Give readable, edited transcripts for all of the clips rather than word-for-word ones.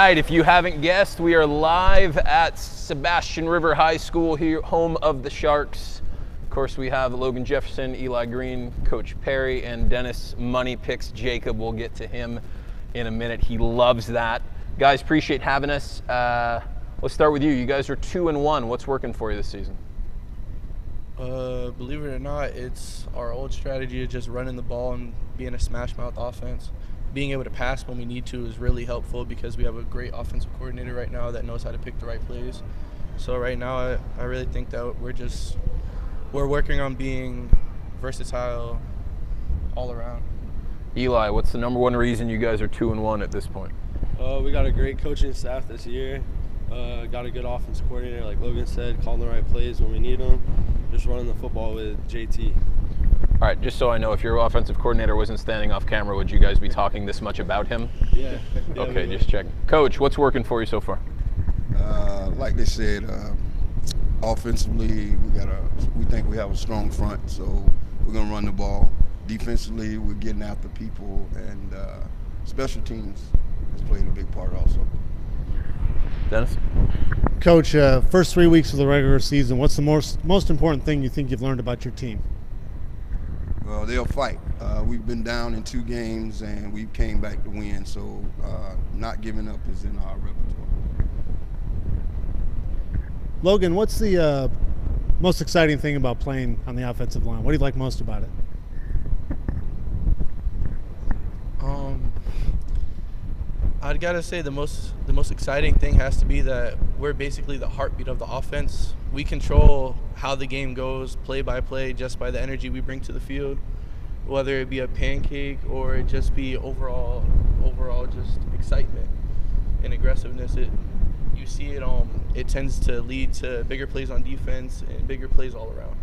right, if you haven't guessed, we are live at Sebastian River High School here, home of the Sharks. Of course, we have Logan Jefferson, Eli Green, Coach Perry, and Dennis Money Picks Jacob. We'll get to him in a minute. He loves that. Guys, appreciate having us. Let's start with you. You guys are 2-1. What's working for you this season? Believe it or not, it's our old strategy of just running the ball and being a smash mouth offense. Being able to pass when we need to is really helpful because we have a great offensive coordinator right now that knows how to pick the right plays. So right now, I really think that we're working on being versatile all around. Eli, what's the number one reason you guys are 2-1 at this point? We got a great coaching staff this year. Got a good offensive coordinator, like Logan said, calling the right plays when we need them. Just running the football with JT. All right, just so I know, if your offensive coordinator wasn't standing off camera, would you guys be talking this much about him? Yeah. Okay, just checking. Coach, what's working for you so far? Like they said, offensively, we think we have a strong front, so we're gonna run the ball. Defensively, we're getting after people, and special teams has played a big part also. Dennis? Coach, first 3 weeks of the regular season, what's the most important thing you think you've learned about your team? Well, they'll fight. We've been down in 2 games, and we came back to win, so not giving up is in our repertoire. Logan, what's the most exciting thing about playing on the offensive line? What do you like most about it? I'd gotta say the most exciting thing has to be that we're basically the heartbeat of the offense. We control how the game goes, play by play, just by the energy we bring to the field. Whether it be a pancake or it just be overall just excitement and aggressiveness. You see it. It tends to lead to bigger plays on defense and bigger plays all around.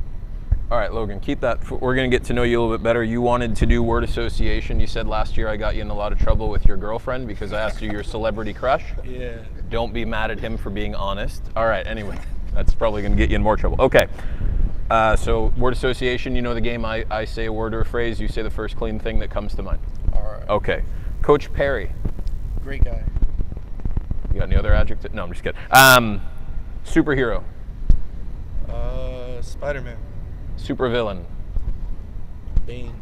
All right, Logan, keep that. We're going to get to know you a little bit better. You wanted to do word association. You said last year I got you in a lot of trouble with your girlfriend because I asked you your celebrity crush. Yeah. Don't be mad at him for being honest. All right, anyway, that's probably going to get you in more trouble. Okay, so word association, you know the game. I say a word or a phrase. You say the first clean thing that comes to mind. All right. Okay. Coach Perry. Great guy. You got any other adjectives? No, I'm just kidding. Superhero. Spider-Man. Supervillain. Bane.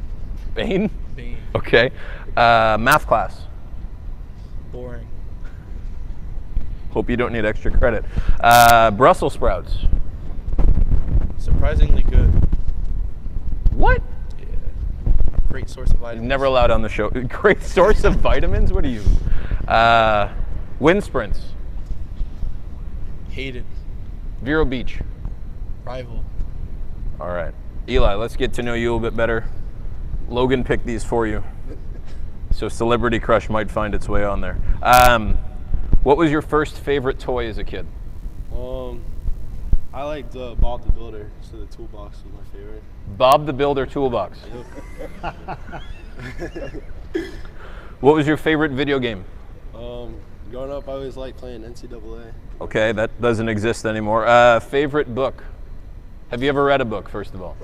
Bane? Bane. Okay. Math class. Boring. Hope you don't need extra credit. Brussels sprouts. Surprisingly good. What? Yeah. Great source of vitamins. Never allowed on the show. Great source of vitamins? What are you? Wind sprints. Hated. Vero Beach. Rival. All right. Eli, let's get to know you a little bit better. Logan picked these for you. So Celebrity Crush might find its way on there. What was your first favorite toy as a kid? I liked Bob the Builder, so the toolbox was my favorite. Bob the Builder toolbox. What was your favorite video game? Growing up, I always liked playing NCAA. Okay, that doesn't exist anymore. Favorite book? Have you ever read a book, first of all?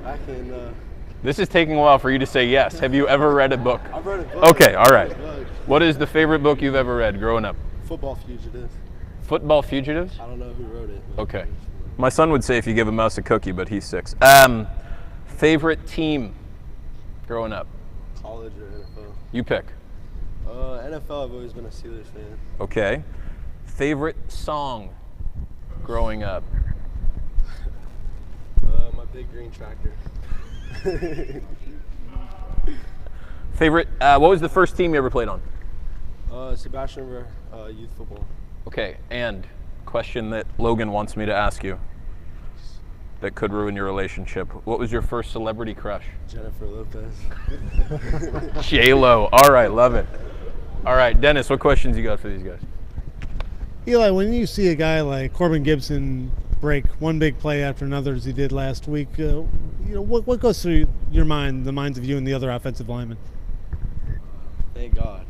I can. This is taking a while for you to say yes. Have you ever read a book? I've read a book. Okay, all right. What is the favorite book you've ever read growing up? Football Fugitive. Football Fugitives? I don't know who wrote it. Okay. My son would say if you give a mouse a cookie, but he's 6. Favorite team growing up? College or NFL? You pick. NFL, I've always been a Steelers fan. Okay. Favorite song growing up? My Big Green Tractor. Favorite, what was the first team you ever played on? Sebastian River Youth Football. Okay, and question that Logan wants me to ask you that could ruin your relationship. What was your first celebrity crush? Jennifer Lopez. J-Lo. All right, love it. All right, Dennis, what questions you got for these guys? Eli, when you see a guy like Corbin Gibson break one big play after another as he did last week, what goes through your mind, the minds of you and the other offensive linemen? Thank God.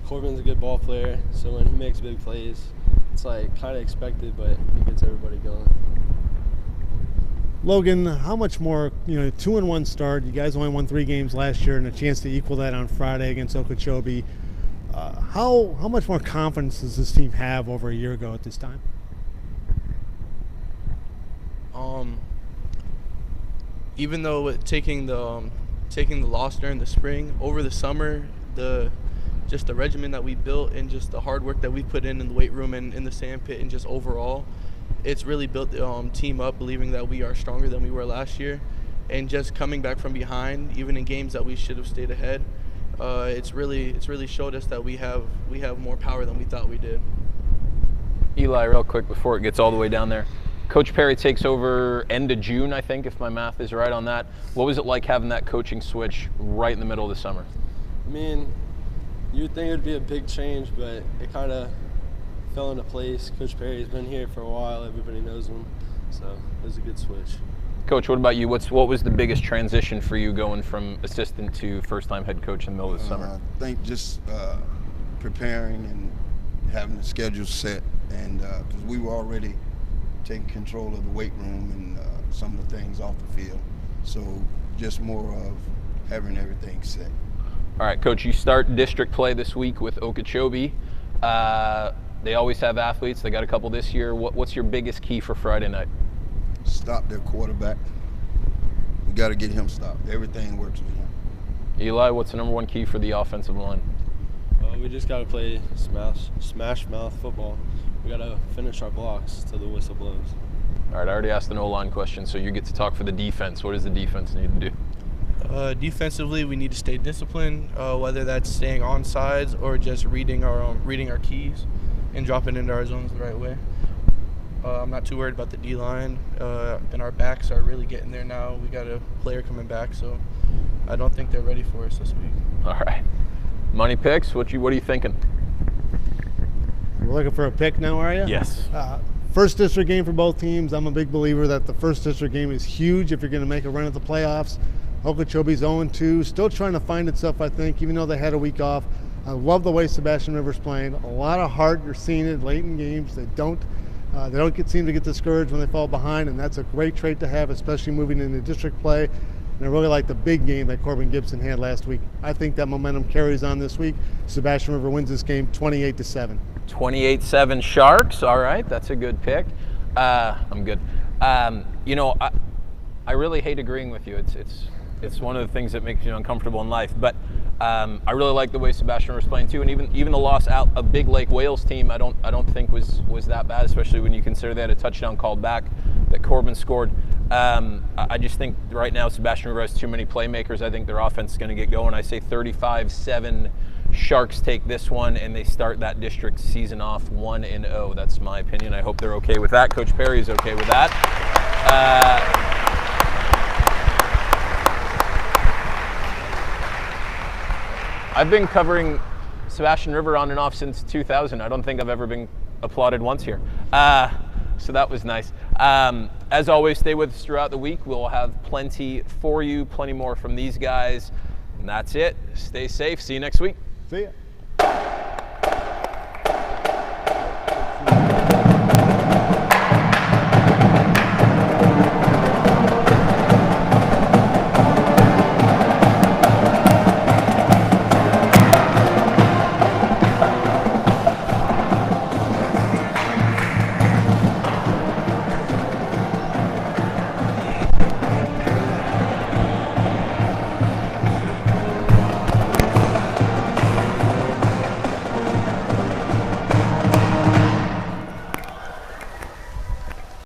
Corbin's a good ball player, so when he makes big plays, it's like kind of expected, but it gets everybody going. Logan, how much more, 2-1 start. You guys only won 3 games last year and a chance to equal that on Friday against Okeechobee. How much more confidence does this team have over a year ago at this time? Even though taking the loss during the spring, over the summer, just the regimen that we built and just the hard work that we put in the weight room and in the sand pit and just overall, it's really built the team up, believing that we are stronger than we were last year, and just coming back from behind, even in games that we should have stayed ahead. It's really showed us that we have more power than we thought we did. Eli, real quick before it gets all the way down there. Coach Perry takes over end of June, I think, if my math is right on that. What was it like having that coaching switch right in the middle of the summer? I mean, you'd think it would be a big change, but it kind of fell into place. Coach Perry's been here for a while. Everybody knows him, so it was a good switch. Coach, what about you? What was the biggest transition for you going from assistant to first-time head coach in the middle of the summer? I think just preparing and having the schedule set, and because we were already taking control of the weight room and some of the things off the field. So just more of having everything set. All right, Coach, you start district play this week with Okeechobee. They always have athletes. They got a couple this year. What's your biggest key for Friday night? Stop their quarterback. We got to get him stopped. Everything works with him. Eli, what's the number one key for the offensive line? We just got to play smash mouth football. We got to finish our blocks till the whistle blows. All right, I already asked an O-line question, so you get to talk for the defense. What does the defense need to do? Defensively, we need to stay disciplined, whether that's staying on sides or just reading our keys and dropping into our zones the right way. I'm not too worried about the D-line, and our backs are really getting there now. We got a player coming back, so I don't think they're ready for us this week. All right. Money picks, what are you thinking? We're looking for a pick now, are you? Yes. First district game for both teams. I'm a big believer that the first district game is huge if you're going to make a run at the playoffs. Okeechobee's 0-2, still trying to find itself, I think, even though they had a week off. I love the way Sebastian River's playing. A lot of heart. You're seeing it late in games. They don't seem to get discouraged when they fall behind, and that's a great trait to have, especially moving into district play. And I really like the big game that Corbin Gibson had last week. I think that momentum carries on this week. Sebastian River wins this game 28-7. 28-7 Sharks. All right, that's a good pick. I'm good. You know, I really hate agreeing with you. It's one of the things that makes you uncomfortable in life. But I really like the way Sebastian River's playing too, and even the loss out a big Lake Wales team, I don't think was that bad, especially when you consider they had a touchdown called back that Corbin scored. I just think right now Sebastian River has too many playmakers. I think their offense is going to get going. I say 35-7 Sharks take this one, and they start that district season off 1-0. That's my opinion. I hope they're okay with that. Coach Perry is okay with that. I've been covering Sebastian River on and off since 2000. I don't think I've ever been applauded once here. So that was nice. As always, stay with us throughout the week. We'll have plenty for you, plenty more from these guys. And that's it. Stay safe. See you next week. See ya.